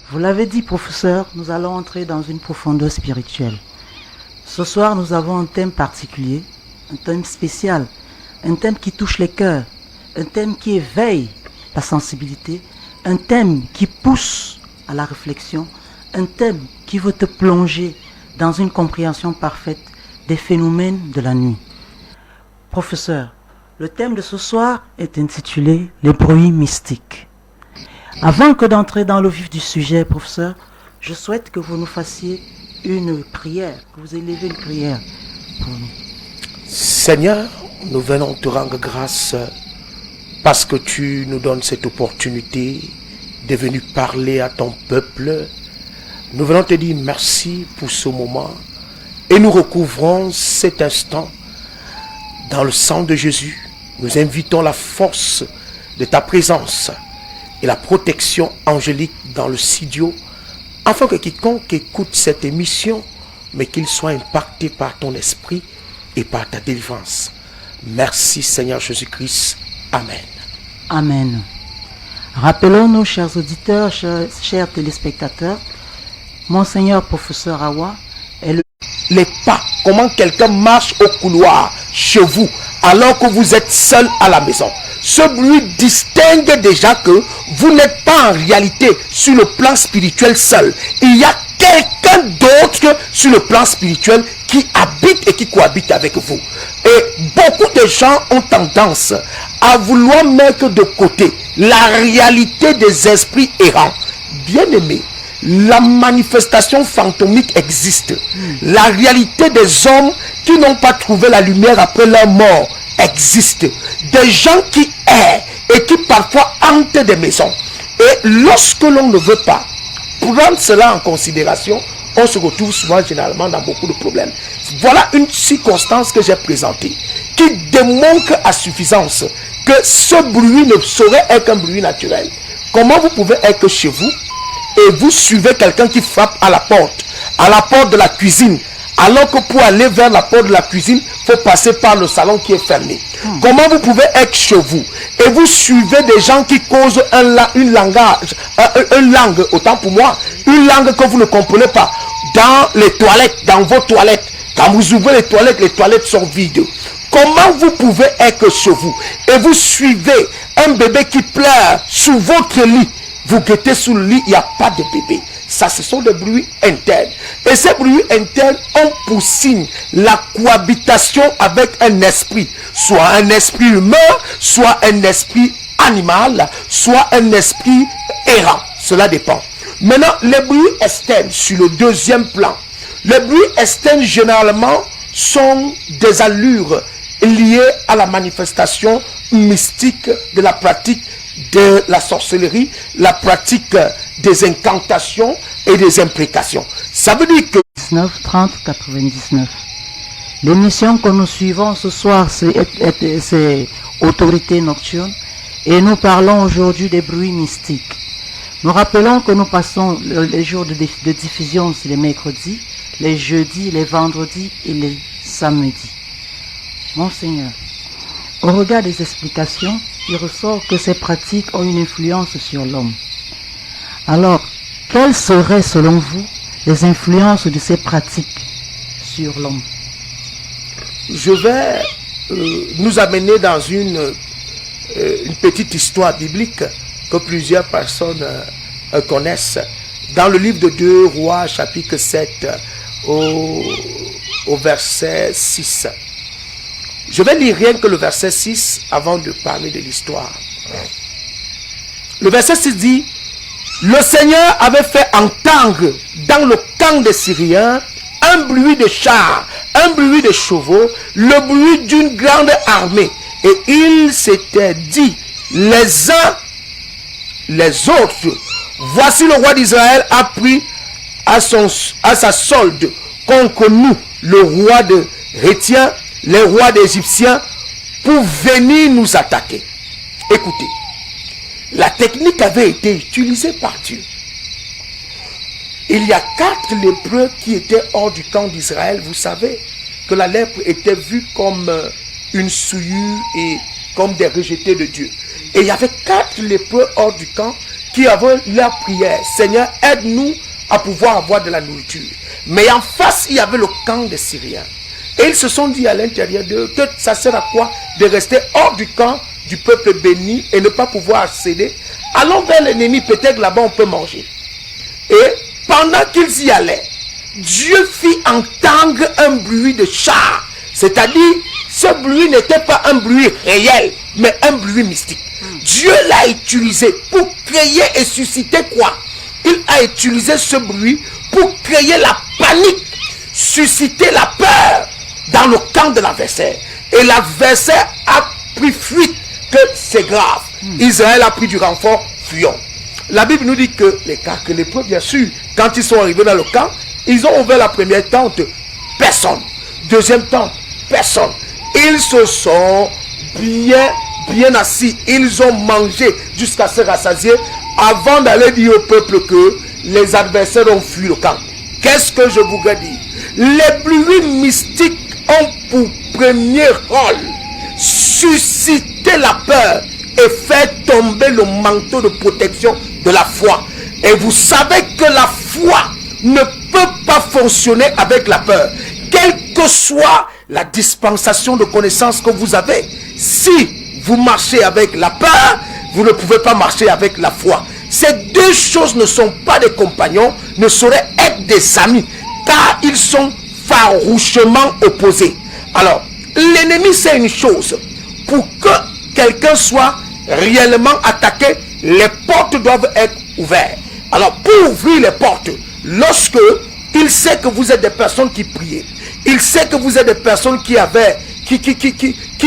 Vous l'avez dit, professeur, nous allons entrer dans une profondeur spirituelle. Ce soir, nous avons un thème particulier, un thème spécial, un thème qui touche les cœurs, un thème qui éveille la sensibilité, un thème qui pousse à la réflexion, un thème qui veut te plonger dans une compréhension parfaite des phénomènes de la nuit. Professeur, le thème de ce soir est intitulé « Les bruits mystiques ». Avant que d'entrer dans le vif du sujet, professeur, je souhaite que vous nous fassiez une prière, que vous élevez une prière pour nous. Seigneur, nous venons te rendre grâce parce que tu nous donnes cette opportunité de venir parler à ton peuple. Nous venons te dire merci pour ce moment et nous recouvrons cet instant dans le sang de Jésus. Nous invitons la force de ta présence et la protection angélique dans le studio, afin que quiconque écoute cette émission, mais qu'il soit impacté par ton esprit et par ta délivrance. Merci Seigneur Jésus-Christ. Amen. Amen. Rappelons-nous, chers auditeurs, chers téléspectateurs, Monseigneur Professeur Awa est les pas, comment quelqu'un marche au couloir chez vous alors que vous êtes seul à la maison. Ce bruit distingue déjà que vous n'êtes pas en réalité sur le plan spirituel seul. Il y a quelqu'un d'autre sur le plan spirituel qui habite et qui cohabite avec vous. Et beaucoup de gens ont tendance à vouloir mettre de côté la réalité des esprits errants. Bien-aimés, la manifestation fantomique existe. La réalité des hommes qui n'ont pas trouvé la lumière après leur mort existe. Des gens qui errent et qui parfois hantent des maisons. Et lorsque l'on ne veut pas prendre cela en considération, on se retrouve souvent généralement dans beaucoup de problèmes. Voilà une circonstance que j'ai présentée qui démontre à suffisance que ce bruit ne saurait être un bruit naturel. Comment vous pouvez être chez vous et vous suivez quelqu'un qui frappe à la porte de la cuisine, alors que pour aller vers la porte de la cuisine, il faut passer par le salon qui est fermé. Comment vous pouvez être chez vous et vous suivez des gens qui causent une langue, autant pour moi, une langue que vous ne comprenez pas, dans les toilettes, dans vos toilettes. Quand vous ouvrez les toilettes sont vides. Comment vous pouvez être chez vous et vous suivez un bébé qui pleure sous votre lit? Vous guettez sous le lit, il n'y a pas de bébé. Ça, ce sont des bruits internes. Et ces bruits internes ont pour signe la cohabitation avec un esprit. Soit un esprit humain, soit un esprit animal, soit un esprit errant. Cela dépend. Maintenant, les bruits externes sur le deuxième plan. Les bruits externes, généralement, sont des allures liées à la manifestation mystique de la pratique de la sorcellerie, la pratique des incantations et des imprécations. Ça veut dire que 19 30 99. L'émission que nous suivons ce soir, c'est Autorité Nocturne, et nous parlons aujourd'hui des bruits mystiques. Nous rappelons que nous passons les jours de diffusion, c'est les mercredis, les jeudis, les vendredis et les samedis. Monseigneur, au regard des explications, il ressort que ces pratiques ont une influence sur l'homme. Alors, quelles seraient selon vous les influences de ces pratiques sur l'homme? Je vais nous amener dans une petite histoire biblique que plusieurs personnes connaissent. Dans le livre de 2 Rois, chapitre 7, au verset 6. Je vais lire rien que le verset 6 avant de parler de l'histoire. Le verset 6 dit: le Seigneur avait fait entendre dans le camp des Syriens un bruit de chars, un bruit de chevaux, le bruit d'une grande armée. Et il s'était dit les uns les autres: voici le roi d'Israël a pris à sa solde contre nous le roi de Réthien, les rois d'Égyptiens, pour venir nous attaquer. Écoutez, la technique avait été utilisée par Dieu. Il y a 4 lépreux qui étaient hors du camp d'Israël. Vous savez que la lèpre était vue comme une souillure et comme des rejetés de Dieu. Et il y avait 4 lépreux hors du camp qui avaient leur prière. Seigneur, aide-nous à pouvoir avoir de la nourriture. Mais en face, il y avait le camp des Syriens. Et ils se sont dit à l'intérieur d'eux que ça sert à quoi de rester hors du camp du peuple béni et ne pas pouvoir accéder. Allons vers l'ennemi, peut-être là-bas on peut manger. Et pendant qu'ils y allaient, Dieu fit entendre un bruit de char. C'est-à-dire, ce bruit n'était pas un bruit réel, mais un bruit mystique. Dieu l'a utilisé pour créer et susciter quoi? Il a utilisé ce bruit pour créer la panique, susciter la peur dans le camp de l'adversaire. Et l'adversaire a pris fuite, que c'est grave. Israël a pris du renfort, fuyons. La Bible nous dit que les lépreux, bien sûr, quand ils sont arrivés dans le camp, ils ont ouvert la première tente, personne. Deuxième tente, personne. Ils se sont bien assis. Ils ont mangé jusqu'à se rassasier avant d'aller dire au peuple que les adversaires ont fui le camp. Qu'est-ce que je voudrais dire? Les bruits mystiques ont pour premier rôle susciter la peur et faire tomber le manteau de protection de la foi. Et vous savez que la foi ne peut pas fonctionner avec la peur. Quelle que soit la dispensation de connaissances que vous avez, si vous marchez avec la peur, vous ne pouvez pas marcher avec la foi. Ces deux choses ne sont pas des compagnons, ne sauraient être des amis, car ils sont farouchement opposés. Alors, l'ennemi c'est une chose. Pour que quelqu'un soit réellement attaqué, les portes doivent être ouvertes. Alors, pour ouvrir les portes, lorsque il sait que vous êtes des personnes qui priaient, il sait que vous êtes des personnes qui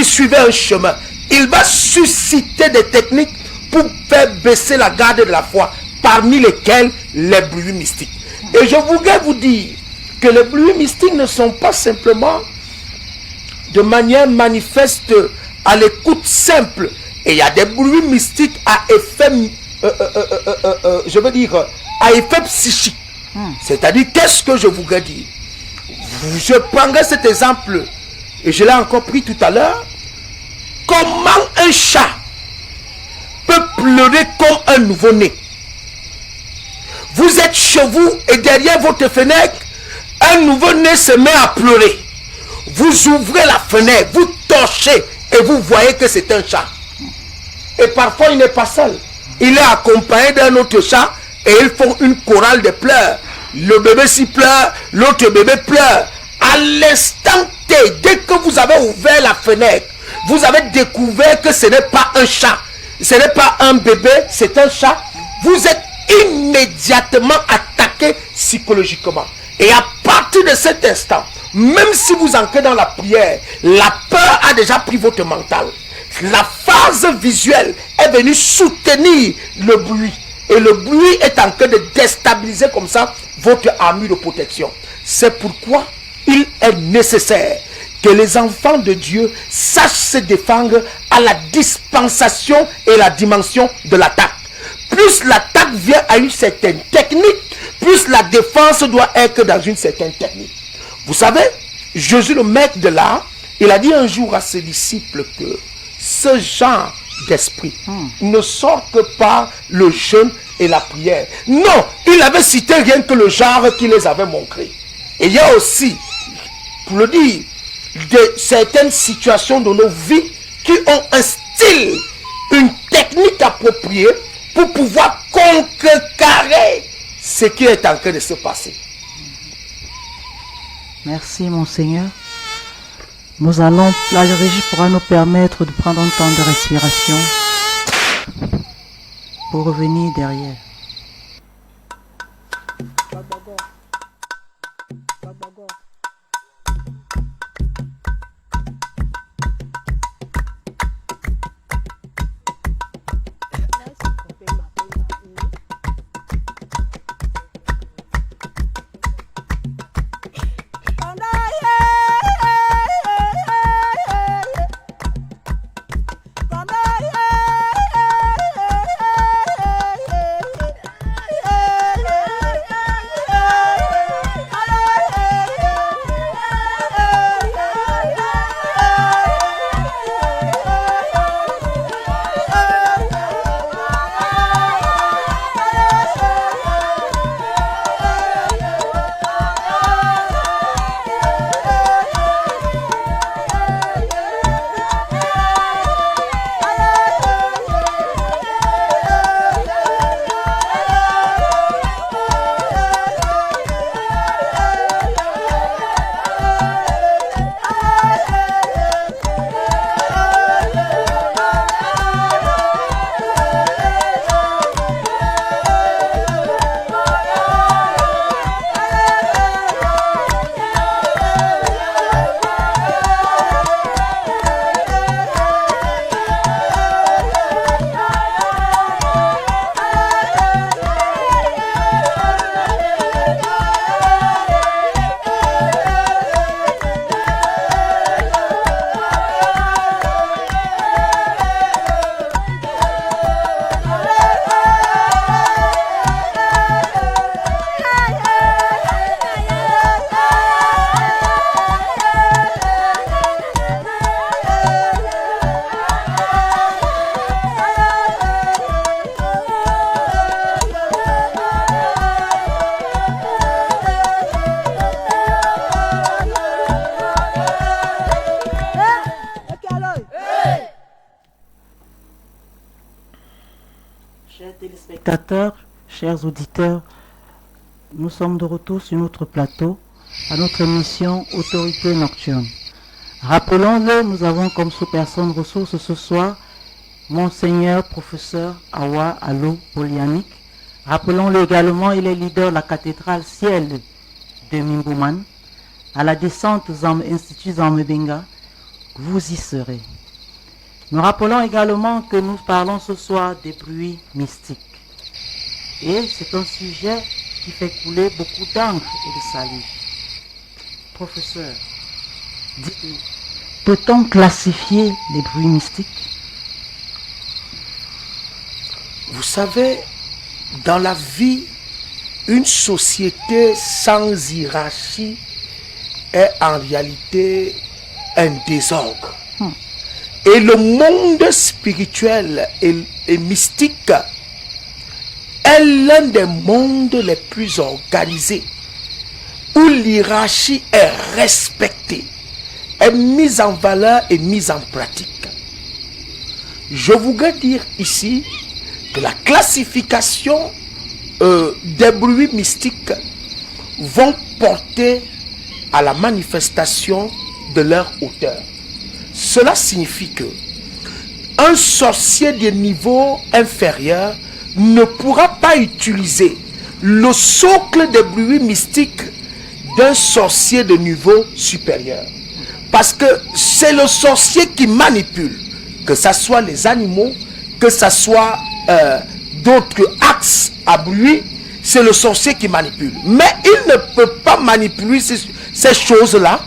suivaient un chemin, il va susciter des techniques pour faire baisser la garde de la foi, parmi lesquelles les bruits mystiques. Et je voudrais vous dire que les bruits mystiques ne sont pas simplement de manière manifeste à l'écoute simple. Et il y a des bruits mystiques à effet, à effet psychique. C'est-à-dire, qu'est-ce que je voudrais dire? Je prendrai cet exemple, et je l'ai encore pris tout à l'heure. Comment un chat peut pleurer comme un nouveau-né? Vous êtes chez vous et derrière votre fenêtre, un nouveau-né se met à pleurer. Vous ouvrez la fenêtre, vous torchez et vous voyez que c'est un chat. Et parfois il n'est pas seul. Il est accompagné d'un autre chat et ils font une chorale de pleurs. Le bébé s'y pleure, l'autre bébé pleure. À l'instant T, dès que vous avez ouvert la fenêtre, vous avez découvert que ce n'est pas un chat, ce n'est pas un bébé, c'est un chat. Vous êtes immédiatement attaqué psychologiquement. Et à partir de cet instant, même si vous entrez dans la prière, la peur a déjà pris votre mental. La phase visuelle est venue soutenir le bruit. Et le bruit est en train de déstabiliser comme ça votre armure de protection. C'est pourquoi il est nécessaire que les enfants de Dieu sachent se défendre à la dispensation et la dimension de l'attaque. Plus l'attaque vient à une certaine technique, plus la défense doit être dans une certaine technique. Vous savez, Jésus, le maître de l'art, il a dit un jour à ses disciples que ce genre d'esprit ne sort que par le jeûne et la prière. Non, il avait cité rien que le genre qu'il les avait montré. Et il y a aussi, pour le dire, certaines situations de nos vies qui ont un style, une technique appropriée pour pouvoir contrecarrer ce qui est en train de se passer. Merci, Monseigneur. La régie pourra nous permettre de prendre un temps de respiration pour revenir derrière. téléspectateurs, chers auditeurs, nous sommes de retour sur notre plateau à notre émission Autorité Nocturne. Rappelons-le, nous avons comme sous-personne ressource ce soir Monseigneur Professeur Awa Allo Polianic. Rappelons-le également, il est leader de la cathédrale Ciel de Mimbouman. À la descente Institut Zammebenga, vous y serez. Nous rappelons également que nous parlons ce soir des bruits mystiques. Et c'est un sujet qui fait couler beaucoup d'encre et de salive. Professeur, dites-nous, peut-on classifier les bruits mystiques? Vous savez, dans la vie, une société sans hiérarchie est en réalité un désordre. Et le monde spirituel et mystique est l'un des mondes les plus organisés, où l'hiérarchie est respectée, est mise en valeur et mise en pratique. Je voudrais dire ici que la classification des bruits mystiques vont porter à la manifestation de leur auteur. Cela signifie que un sorcier de niveau inférieur ne pourra pas utiliser le socle des bruits mystiques d'un sorcier de niveau supérieur. Parce que c'est le sorcier qui manipule, que ce soit les animaux, que ce soit d'autres axes à bruit, c'est le sorcier qui manipule. Mais il ne peut pas manipuler ces choses-là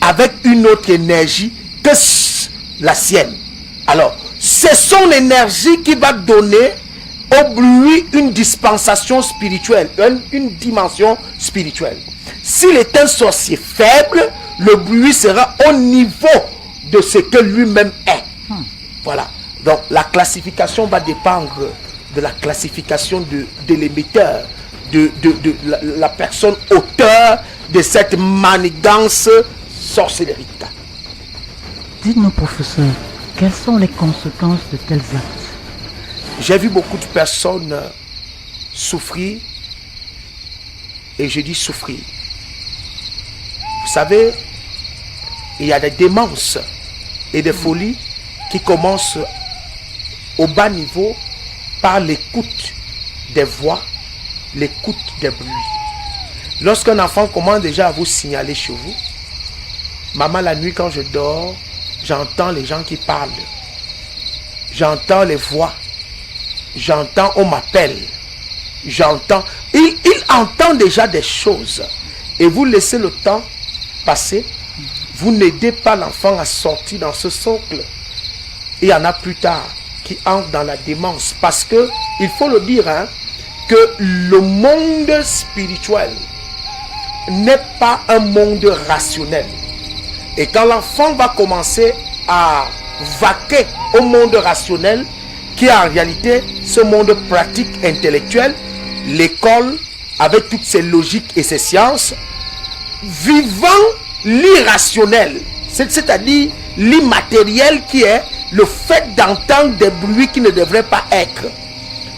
avec une autre énergie que la sienne. Alors, c'est son énergie qui va donner au bruit une dispensation spirituelle, une dimension spirituelle. S'il est un sorcier faible, le bruit sera au niveau de ce que lui-même est. Voilà. Donc, la classification va dépendre de la classification de l'émetteur, de la personne auteur de cette manigance sorcellérique. Dites-nous, professeur, quelles sont les conséquences de tels actes? J'ai vu beaucoup de personnes souffrir, et je dis souffrir. Vous savez, il y a des démences et des folies qui commencent au bas niveau par l'écoute des voix, l'écoute des bruits. Lorsqu'un enfant commence déjà à vous signaler chez vous, maman, la nuit quand je dors, j'entends les gens qui parlent, j'entends les voix, j'entends on m'appelle, j'entends, il entend déjà des choses, et vous laissez le temps passer, vous n'aidez pas l'enfant à sortir dans ce socle. Il y en a plus tard qui entrent dans la démence, parce que il faut le dire, que le monde spirituel n'est pas un monde rationnel. Et quand l'enfant va commencer à vaquer au monde rationnel, qui est en réalité ce monde pratique intellectuel, l'école avec toutes ses logiques et ses sciences, vivant l'irrationnel, c'est-à-dire l'immatériel, qui est le fait d'entendre des bruits qui ne devraient pas être,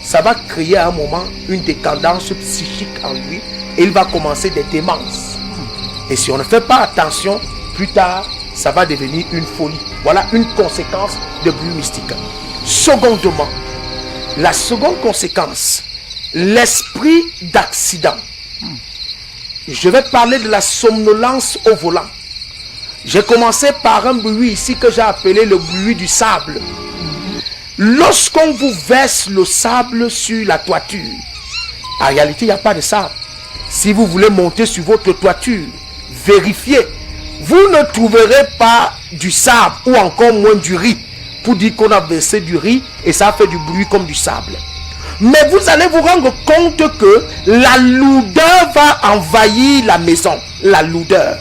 ça va créer à un moment une décadence psychique en lui, et il va commencer des démences. Et si on ne fait pas attention, plus tard, ça va devenir une folie. Voilà une conséquence de bruit mystique. Secondement, la seconde conséquence, l'esprit d'accident. Je vais parler de la somnolence au volant. J'ai commencé par un bruit ici que j'ai appelé le bruit du sable. Lorsqu'on vous verse le sable sur la toiture, en réalité, il n'y a pas de sable. Si vous voulez monter sur votre toiture, vérifiez. Vous ne trouverez pas du sable ou encore moins du riz pour dire qu'on a versé du riz et ça fait du bruit comme du sable. Mais vous allez vous rendre compte que la lourdeur va envahir la maison. La lourdeur.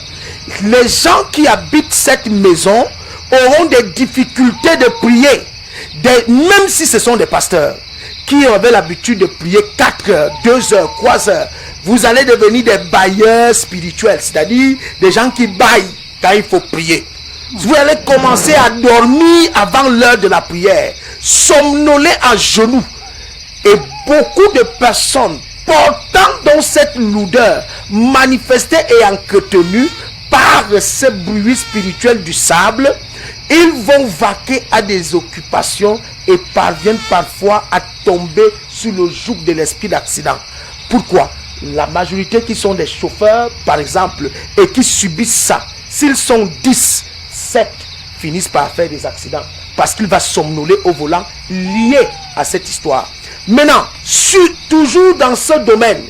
Les gens qui habitent cette maison auront des difficultés de prier. Même si ce sont des pasteurs qui avaient l'habitude de prier 4 heures, 2 heures, 3 heures. Vous allez devenir des bailleurs spirituels, c'est-à-dire des gens qui baillent quand il faut prier. Vous allez commencer à dormir avant l'heure de la prière, somnoler à genoux. Et beaucoup de personnes portant dans cette lourdeur manifestée et entretenue par ce bruit spirituel du sable, ils vont vaquer à des occupations et parviennent parfois à tomber sous le joug de l'esprit d'accident. Pourquoi? La majorité qui sont des chauffeurs, par exemple, et qui subissent ça, s'ils sont 10, 7 finissent par faire des accidents parce qu'il va somnoler au volant lié à cette histoire. Maintenant, toujours dans ce domaine,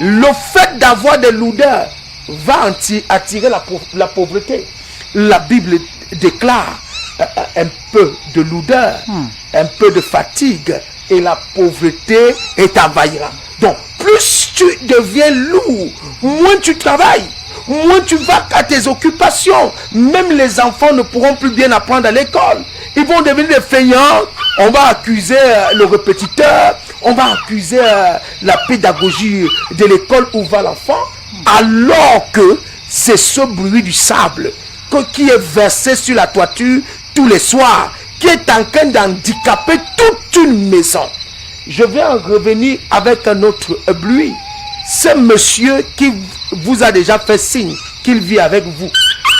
le fait d'avoir des lourdeurs va attirer la pauvreté. La Bible déclare un peu de lourdeur, un peu de fatigue, et la pauvreté t'envahira. Donc, plus tu deviens lourd, moins tu travailles, moins tu vas à tes occupations. Même les enfants ne pourront plus bien apprendre à l'école. Ils vont devenir des feignants. On va accuser le répétiteur, on va accuser la pédagogie de l'école où va l'enfant, alors que c'est ce bruit du sable qui est versé sur la toiture tous les soirs, qui est en train d'handicaper toute une maison. Je vais en revenir avec un autre bruit. Ce monsieur qui vous a déjà fait signe qu'il vit avec vous,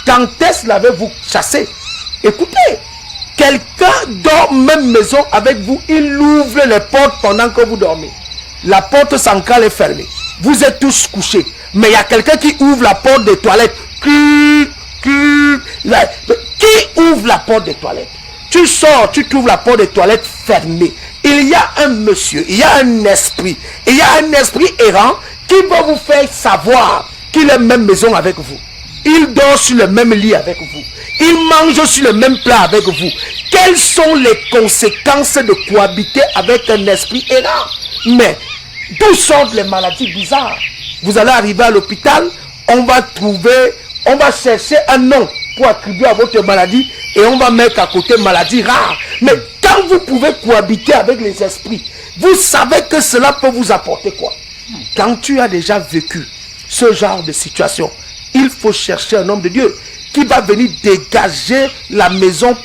quand est-ce l'avez-vous chassé? Écoutez, quelqu'un dort même maison avec vous, il ouvre les portes pendant que vous dormez. La porte centrale est fermée. Vous êtes tous couchés. Mais il y a quelqu'un qui ouvre la porte des toilettes. Qui ouvre la porte des toilettes? Tu sors, tu trouves la porte des toilettes fermée. Il y a un monsieur, il y a un esprit. Il y a un esprit errant qui va vous faire savoir qu'il est même maison avec vous. Il dort sur le même lit avec vous. Il mange sur le même plat avec vous. Quelles sont les conséquences de cohabiter avec un esprit errant? Mais d'où sortent les maladies bizarres? Vous allez arriver à l'hôpital, on va chercher un nom pour attribuer à votre maladie et on va mettre à côté maladie rare. Mais quand vous pouvez cohabiter avec les esprits, vous savez que cela peut vous apporter quoi? Quand tu as déjà vécu ce genre de situation, il faut chercher un homme de Dieu qui va venir dégager la maison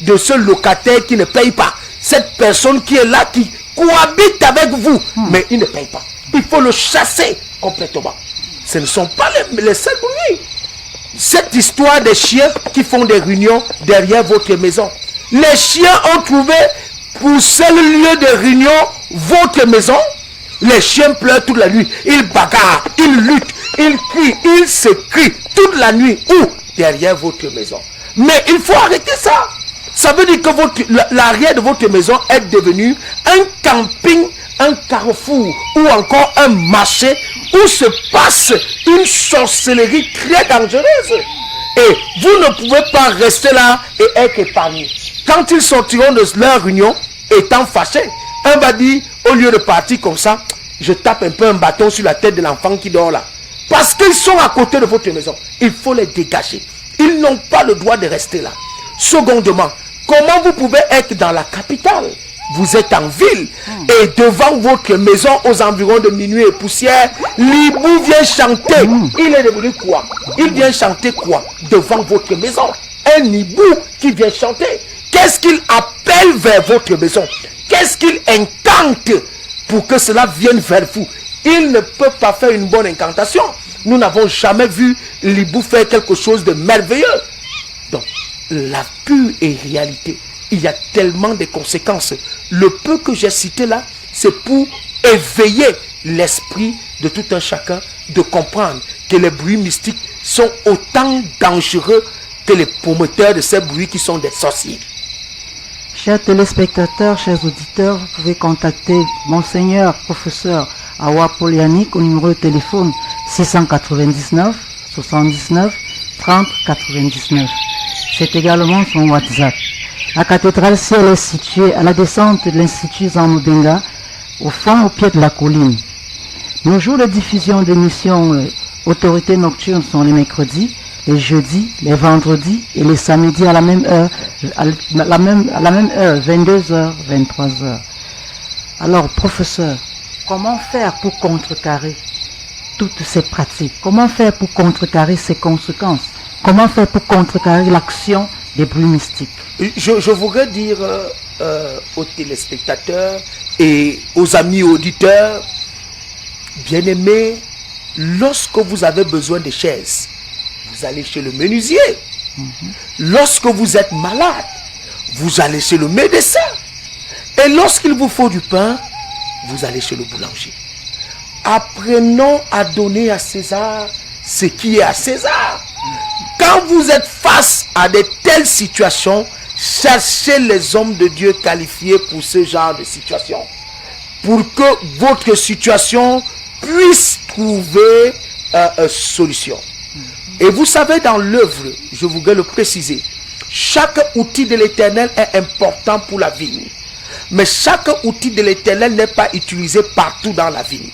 de ce locataire qui ne paye pas. Cette personne qui est là, qui cohabite avec vous, mais il ne paye pas. Il faut le chasser complètement. Ce ne sont pas les seuls bruits. Cette histoire des chiens qui font des réunions derrière votre maison. Les chiens ont trouvé pour seul lieu de réunion votre maison. Les chiens pleurent toute la nuit. Ils bagarrent, ils luttent, ils crient, ils se crient toute la nuit. Où? Derrière votre maison. Mais il faut arrêter ça. Ça veut dire que l'arrière de votre maison est devenu un camping, un carrefour ou encore un marché où se passe une sorcellerie très dangereuse. Et vous ne pouvez pas rester là et être épargné. Quand ils sortiront de leur réunion, étant fâchés, un va dire, au lieu de partir comme ça, je tape un peu un bâton sur la tête de l'enfant qui dort là. Parce qu'ils sont à côté de votre maison. Il faut les dégager. Ils n'ont pas le droit de rester là. Secondement, comment vous pouvez être dans la capitale? Vous êtes en ville et devant votre maison aux environs de minuit et poussière, l'hibou vient chanter. Il est devenu quoi? Il vient chanter quoi devant votre maison? Un hibou qui vient chanter. Qu'est-ce qu'il appelle vers votre maison? Qu'est-ce qu'il incante pour que cela vienne vers vous? Il ne peut pas faire une bonne incantation. Nous n'avons jamais vu l'hibou faire quelque chose de merveilleux. Donc, la pure et réalité, il y a tellement de conséquences. Le peu que j'ai cité là, c'est pour éveiller l'esprit de tout un chacun, de comprendre que les bruits mystiques sont autant dangereux que les promoteurs de ces bruits qui sont des sorciers. Chers téléspectateurs, chers auditeurs, vous pouvez contacter Monseigneur Professeur Awa Polianique au numéro de téléphone 699 79 30 99. C'est également son WhatsApp. La cathédrale Ciel est située à la descente de l'Institut Zamoubenga, au fond, au pied de la colline. Nos jours de diffusion d'émissions Autorités nocturnes sont les mercredis, les jeudis, les vendredis et les samedis à la même heure, 22h, 23h. Alors, professeur, comment faire pour contrecarrer toutes ces pratiques? Comment faire pour contrecarrer ces conséquences? Comment faire pour contrecarrer l'action des bruits mystiques? Je voudrais dire aux téléspectateurs Et aux amis auditeurs, bien-aimés, lorsque vous avez besoin de chaises, vous allez chez le menuisier. Lorsque vous êtes malade, vous allez chez le médecin. Et lorsqu'il vous faut du pain, vous allez chez le boulanger. Apprenons à donner à César ce qui est à César. Quand vous êtes face à de telles situations, cherchez les hommes de Dieu qualifiés pour ce genre de situation, pour que votre situation puisse trouver une solution. Et vous savez, dans l'œuvre, je voudrais le préciser, chaque outil de l'Éternel est important pour la vie. Mais chaque outil de l'Éternel n'est pas utilisé partout dans la vie.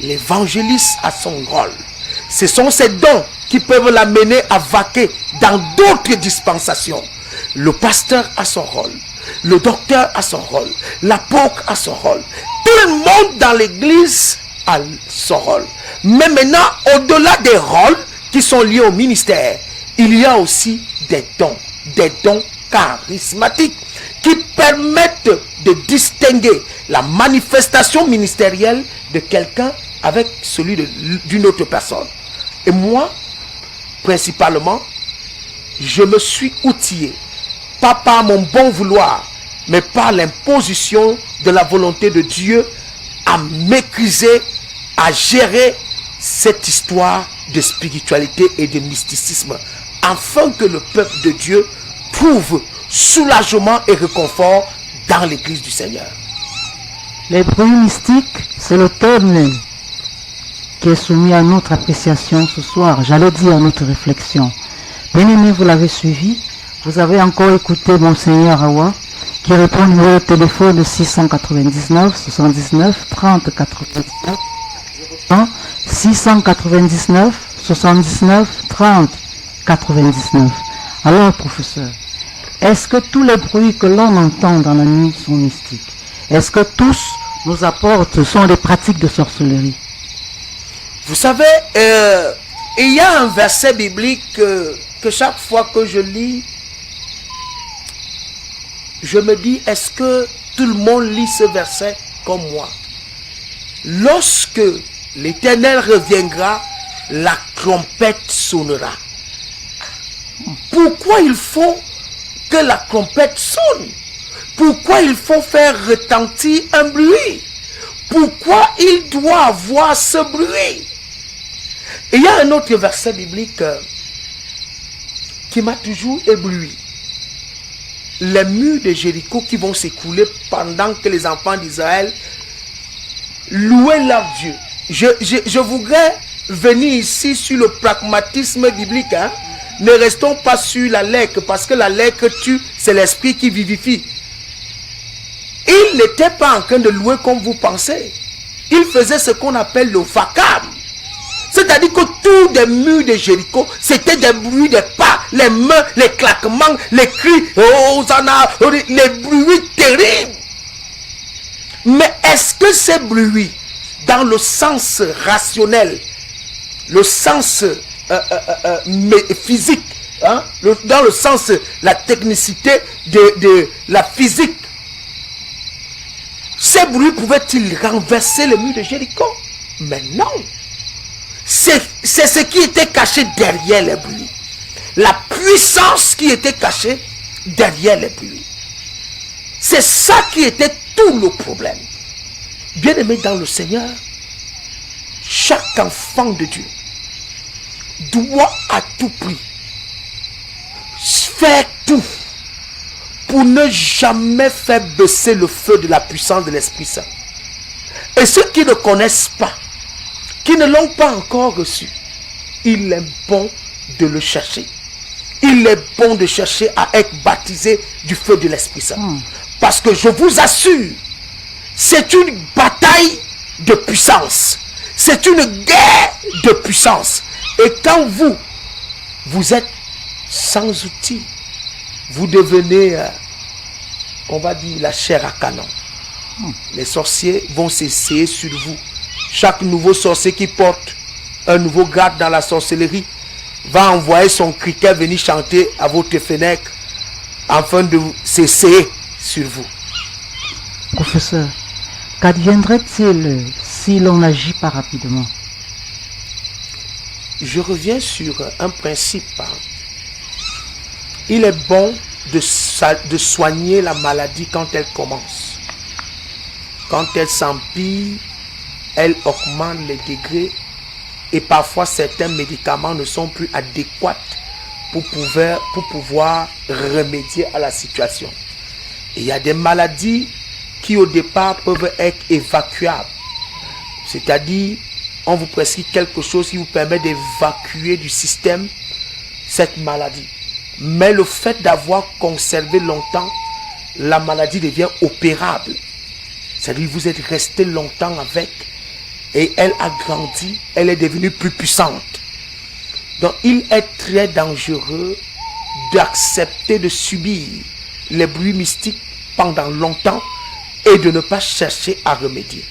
L'évangéliste a son rôle. Ce sont ces dons qui peuvent l'amener à vaquer dans d'autres dispensations. Le pasteur a son rôle. Le docteur a son rôle. L'apôtre a son rôle. Tout le monde dans l'église a son rôle. Mais maintenant, au-delà des rôles qui sont liés au ministère, il y a aussi des dons charismatiques qui permettent de distinguer la manifestation ministérielle de quelqu'un avec celui d'une autre personne. Et moi, principalement, je me suis outillé, pas par mon bon vouloir, mais par l'imposition de la volonté de Dieu à maîtriser, à gérer cette histoire de spiritualité et de mysticisme, afin que le peuple de Dieu trouve soulagement et réconfort dans l'église du Seigneur. Les bruits mystiques, c'est le thème qui est soumis à notre appréciation ce soir, j'allais dire à notre réflexion. Bien-aimés, vous l'avez suivi, vous avez encore écouté Monseigneur Awa, qui répond au numéro de téléphone de 699 79 30 99, 699 79 30 99. Alors, professeur, est-ce que tous les bruits que l'on entend dans la nuit sont mystiques? Est-ce que tous nous apportent, sont des pratiques de sorcellerie? Vous savez, il y a un verset biblique que chaque fois que je lis, je me dis, est-ce que tout le monde lit ce verset comme moi? Lorsque l'Éternel reviendra, la trompette sonnera. Pourquoi il faut que la trompette sonne? Pourquoi il faut faire retentir un bruit? Pourquoi il doit avoir ce bruit? Et il y a un autre verset biblique qui m'a toujours ébloui. Les murs de Jéricho qui vont s'écrouler pendant que les enfants d'Israël louaient leur Dieu. Je voudrais venir ici sur le pragmatisme biblique. Ne restons pas sur la lettre, parce que la lettre tue, c'est l'esprit qui vivifie. Il n'était pas en train de louer comme vous pensez. Il faisait ce qu'on appelle le vacarme. C'est-à-dire que tous les murs de Jéricho, c'était des bruits de pas, les mains, les claquements, les cris, les bruits terribles. Mais est-ce que ces bruits, dans le sens rationnel, le sens physique, dans le sens, la technicité de la physique, ces bruits pouvaient-ils renverser le mur de Jéricho? Mais non. C'est ce qui était caché derrière les bruits. La puissance qui était cachée derrière les bruits. C'est ça qui était tout le problème. Bien-aimé dans le Seigneur, chaque enfant de Dieu doit à tout prix faire tout pour ne jamais faire baisser le feu de la puissance de l'Esprit Saint. Et ceux qui ne connaissent pas, qui ne l'ont pas encore reçu, il est bon de le chercher. Il est bon de chercher à être baptisé du feu de l'Esprit Saint. Parce que je vous assure, c'est une bataille de puissance. C'est une guerre de puissance. Et quand vous êtes sans outils, vous devenez, on va dire, la chair à canon. Les sorciers vont s'essayer sur vous. Chaque nouveau sorcier qui porte un nouveau grade dans la sorcellerie va envoyer son criquet venir chanter à votre fenêtre afin de s'essayer sur vous. Professeur, Qu'adviendrait-il si l'on n'agit pas rapidement? Je reviens sur un principe. Il est bon de soigner la maladie quand elle commence. Quand elle s'empire, elle augmente les degrés et parfois certains médicaments ne sont plus adéquats pour pouvoir remédier à la situation. Et il y a des maladies qui au départ peuvent être évacuables. C'est-à-dire, on vous prescrit quelque chose qui vous permet d'évacuer du système cette maladie. Mais le fait d'avoir conservé longtemps, la maladie devient opérable. C'est-à-dire, vous êtes resté longtemps avec et elle a grandi, elle est devenue plus puissante. Donc, il est très dangereux d'accepter de subir les bruits mystiques pendant longtemps et de ne pas chercher à remédier.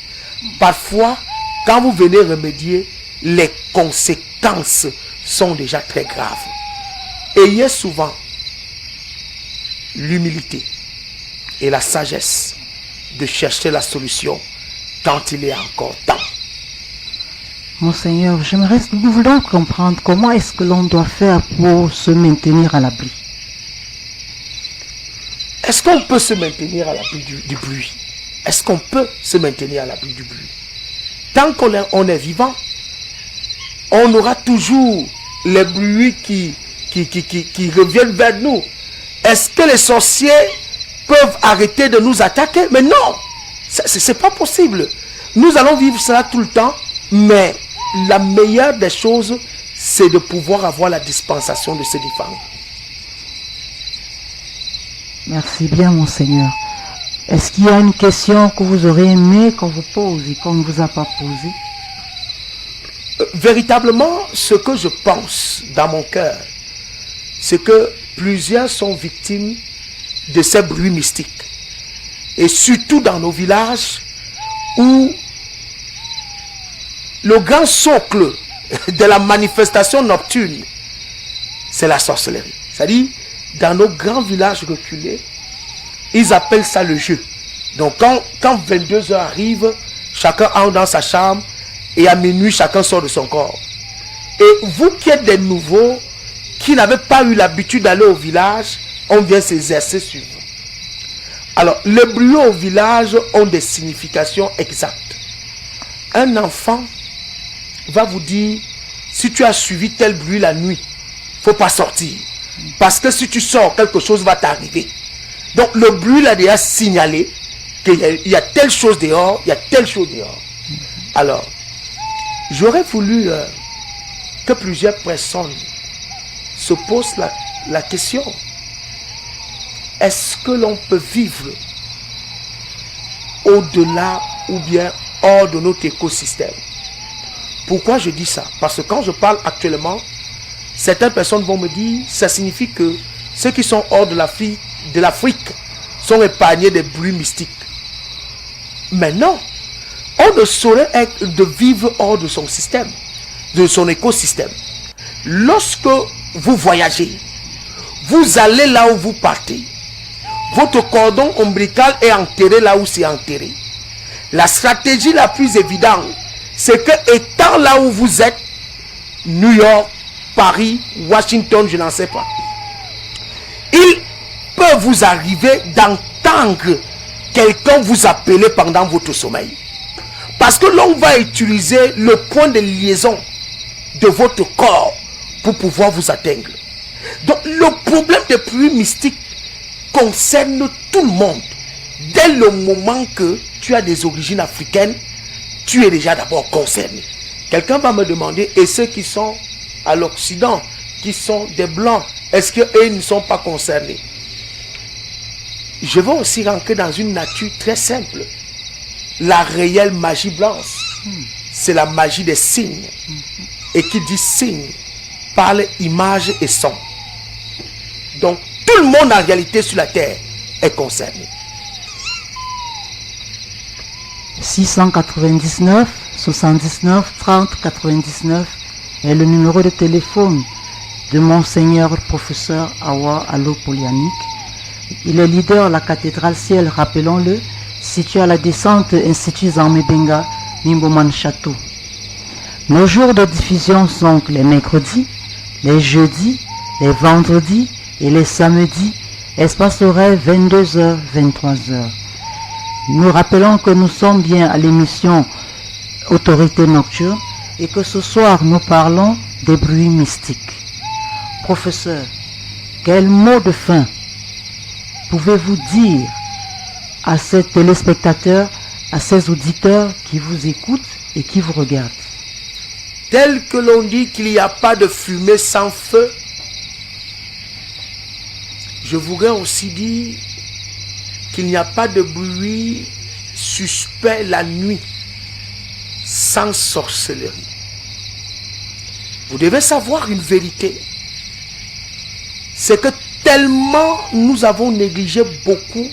Parfois, quand vous venez remédier, les conséquences sont déjà très graves. Ayez souvent l'humilité et la sagesse de chercher la solution quand il est encore temps. Monseigneur, nous voulons comprendre comment est-ce que l'on doit faire pour se maintenir à l'abri. Est-ce qu'on peut se maintenir à l'abri du bruit? Est-ce qu'on peut se maintenir à l'abri du bruit? Tant qu'on est vivant, on aura toujours les bruits qui reviennent vers nous. Est-ce que les sorciers peuvent arrêter de nous attaquer? Mais non, c'est pas possible. Nous allons vivre cela tout le temps, mais la meilleure des choses, c'est de pouvoir avoir la dispensation de se défendre. Merci bien, Monseigneur. Est-ce qu'il y a une question que vous aurez aimé qu'on vous pose et qu'on ne vous a pas posée? Véritablement, ce que je pense dans mon cœur, c'est que plusieurs sont victimes de ces bruits mystiques. Et surtout dans nos villages où le grand socle de la manifestation nocturne, c'est la sorcellerie. C'est-à-dire, dans nos grands villages reculés, ils appellent ça le jeu. Donc quand 22 heures arrivent, chacun entre dans sa chambre et à minuit, chacun sort de son corps. Et vous qui êtes des nouveaux, qui n'avez pas eu l'habitude d'aller au village, on vient s'exercer sur vous. Alors, les bruits au village ont des significations exactes. Un enfant va vous dire, si tu as suivi tel bruit la nuit, il ne faut pas sortir. Parce que si tu sors, quelque chose va t'arriver. Donc le bruit l'a déjà signalé qu'il y a telle chose dehors, il y a telle chose dehors. Alors, j'aurais voulu que plusieurs personnes se posent la question. Est-ce que l'on peut vivre au-delà ou bien hors de notre écosystème? Pourquoi je dis ça? Parce que quand je parle actuellement, certaines personnes vont me dire, ça signifie que ceux qui sont hors de l'Afrique sont épargnés des bruits mystiques. Mais non, on ne saurait être de vivre hors de son système, de son écosystème. Lorsque vous voyagez, vous allez là où vous partez. Votre cordon ombilical est enterré là où c'est enterré. La stratégie la plus évidente, c'est que étant là où vous êtes, New York, Paris, Washington, je n'en sais pas, il peut vous arriver d'entendre quelqu'un vous appeler pendant votre sommeil. Parce que l'on va utiliser le point de liaison de votre corps pour pouvoir vous atteindre. Donc le problème des bruits mystiques concerne tout le monde. Dès le moment que tu as des origines africaines, tu es déjà d'abord concerné. Quelqu'un va me demander, et ceux qui sont à l'Occident, qui sont des Blancs, est-ce qu'eux ne sont pas concernés? Je vais aussi rentrer dans une nature très simple. La réelle magie blanche, c'est la magie des signes. Et qui dit signe, parle image et son. Donc, tout le monde en réalité sur la terre est concerné. 699 79 30 99 est le numéro de téléphone de Monseigneur Professeur Awa Allo Polianique. Il est leader de la cathédrale Ciel, rappelons-le, situé à la descente Institut Zanmebenga, Nimboman Château. Nos jours de diffusion sont les mercredis, les jeudis, les vendredis et les samedis, espace horaire 22h, 23h. Nous rappelons que nous sommes bien à l'émission Autorité Nocturne et que ce soir nous parlons des bruits mystiques. Professeur, quel mot de fin pouvez-vous dire à ces téléspectateurs, à ces auditeurs qui vous écoutent et qui vous regardent? Tel que l'on dit qu'il n'y a pas de fumée sans feu, je voudrais aussi dire qu'il n'y a pas de bruit suspect la nuit sans sorcellerie. Vous devez savoir une vérité. C'est que tellement nous avons négligé beaucoup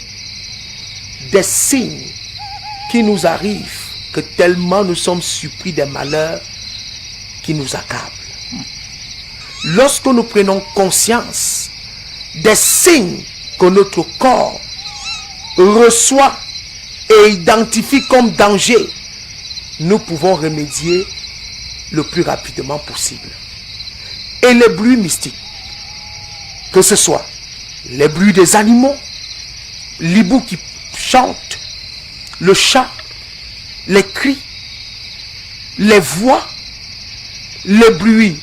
des signes qui nous arrivent, que tellement nous sommes surpris des malheurs qui nous accablent. Lorsque nous prenons conscience des signes que notre corps reçoit et identifie comme danger, nous pouvons remédier le plus rapidement possible. Et les bruits mystiques, que ce soit les bruits des animaux, l'hibou qui chante, le chat, les cris, les voix, les bruits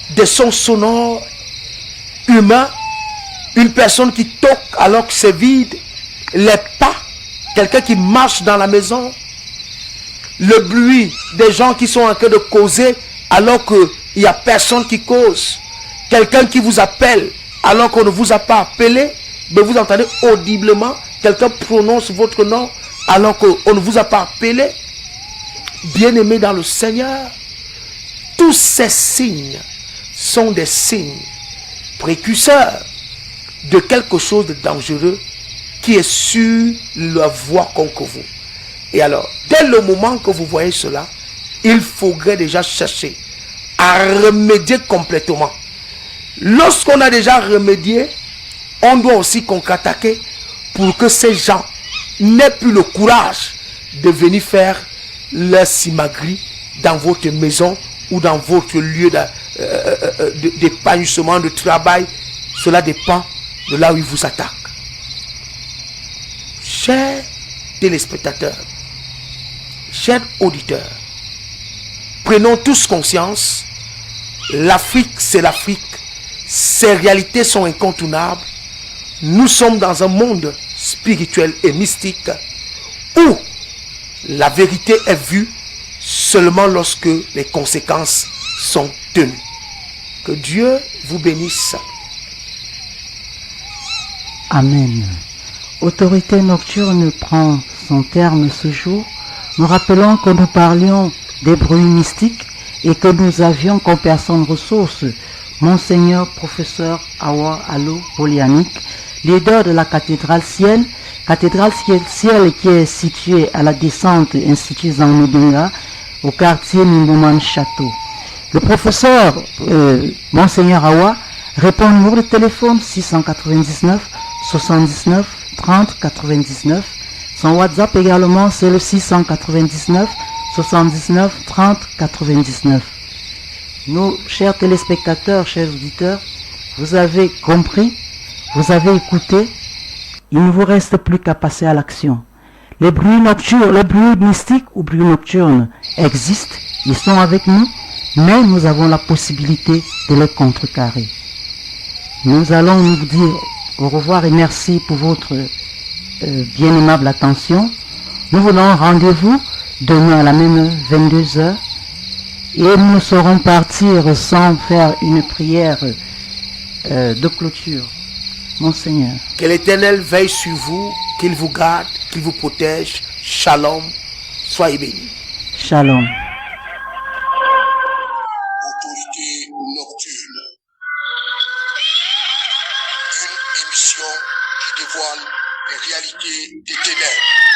des sons sonores humains, une personne qui toque alors que c'est vide, les pas, quelqu'un qui marche dans la maison, le bruit des gens qui sont en train de causer alors qu'il n'y a personne qui cause, quelqu'un qui vous appelle alors qu'on ne vous a pas appelé, mais vous entendez audiblement, quelqu'un prononce votre nom alors qu'on ne vous a pas appelé. Bien-aimés dans le Seigneur, tous ces signes sont des signes précurseurs de quelque chose de dangereux qui est sur la voie contre vous. Et alors, dès le moment que vous voyez cela, il faudrait déjà chercher à remédier complètement. Lorsqu'on a déjà remédié, on doit aussi contre-attaquer pour que ces gens n'aient plus le courage de venir faire leur simagri dans votre maison ou dans votre lieu d'épanouissement, de travail. Cela dépend de là où ils vous attaquent. Chers téléspectateurs, chers auditeurs, prenons tous conscience, l'Afrique c'est l'Afrique, ces réalités sont incontournables. Nous sommes dans un monde spirituel et mystique où la vérité est vue seulement lorsque les conséquences sont tenues. Que Dieu vous bénisse. Amen. Autorité Nocturne prend son terme ce jour. Nous rappelons que nous parlions des bruits mystiques et que nous avions comme personne ressource Monseigneur Professeur Awa Allo Polianic, leader de la cathédrale Ciel qui est située à la descente Institut Zanmebenga au quartier Nimboman Château. Le professeur Monseigneur Awa répond au numéro de téléphone 699 79 30 99. Son WhatsApp également c'est le 699 79 30 99. Nos chers téléspectateurs, chers auditeurs, vous avez compris, vous avez écouté, il ne vous reste plus qu'à passer à l'action. Les bruits nocturnes, les bruits mystiques ou bruits nocturnes existent, ils sont avec nous, mais nous avons la possibilité de les contrecarrer. Nous allons nous dire au revoir et merci pour votre bien aimable attention. Nous vous donnons rendez-vous demain à la même 22h. Et nous ne saurons partir sans faire une prière de clôture. Monseigneur. Que l'Éternel veille sur vous, qu'il vous garde, qu'il vous protège. Shalom. Soyez bénis. Shalom. Autorité nocturne. Une émission qui dévoile les réalités des ténèbres.